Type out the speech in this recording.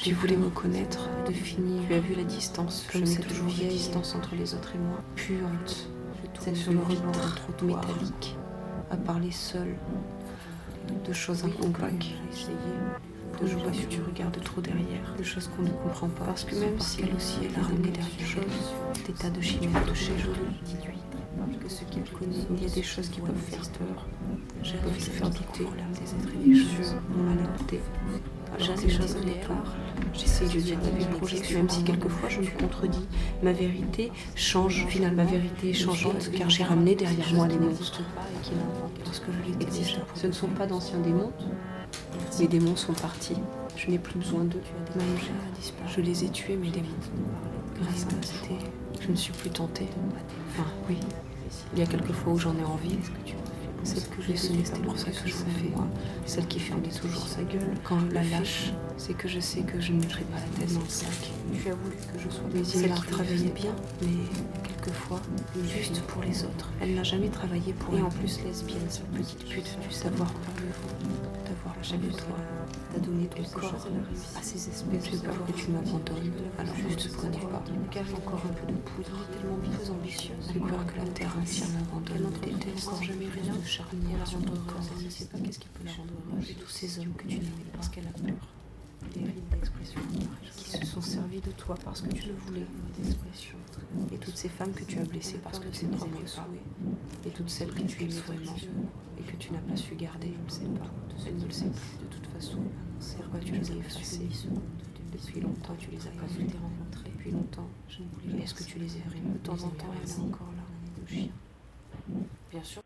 Tu voulais me connaître, de finir. Tu as vu la distance, comme cette toujours vieille distance entre les autres et moi. Puante, celle sur le rebord d'un trottoir métallique, à parler seule de choses incongrues. De jouer que tu regardes trop derrière, de choses qu'on ne comprend pas. Parce que même si elle aussi elle a ramené derrière choses, des tas de chimères de chez joli, que ce qu'il connaît, il y a des choses qui peuvent faire peur. J'ai peuvent te faire douter des êtres et des choses, on m'a douté. J'ai des choses autour. J'essaie de dire la vérité, même si quelquefois je me contredis. Ma vérité change, finalement, ma vérité est changeante, car j'ai ramené derrière moi les monstres. Parce que je les existe. Ce ne sont pas d'anciens démons. Mes démons sont partis. Je n'ai plus besoin d'eux. Même je les ai tués, mes démons. Grâce à c'était, je ne suis plus tentée. Enfin, oui. Il y a quelques fois où j'en ai envie. Celle que j'ai semée, c'est pour ça que je le fais. Celle qui ferme toujours sa gueule. Quand je la lâche, c'est que je sais que je ne mettrai pas la tête dans le sac. Tu as voulu que je sois celle qui travaillait bien, mais quelquefois, juste pour les autres. Elle n'a jamais travaillé pour elle. Et en plus lesbienne, cette petite pute du savoir par le vent, d'avoir jamais toi, t'as donné ton corps à ces espèces. J'ai peur que tu m'abandonnes, alors je ne te connais pas. Car j'ai encore un peu de poudre, tellement plus ambitieuse. J'ai peur que la terre entière m'abandonne, me déteste. Encore jamais rien de charnière sur ton corps. Je ne sais pas qu'est-ce qui peut la rendre heureuse. Et tous ces hommes que tu n'aimais pas, parce qu'elle a peur. Des rides d'expression qui se sont servis de toi parce que tu le voulais, d'expression. Et toutes ces femmes que tu as blessées parce que tu ne les aimais pas. Et toutes celles que tu aimais vraiment et que tu n'as pas su garder, je ne sais pas. Elle ne le sait plus de toute façon. Pourquoi tu les as effacées? Depuis longtemps, tu les as pas vues rencontrées. Depuis longtemps, je ne voulais. Est-ce que tu les as vraiment? De temps en temps, elle est encore là. Bien sûr.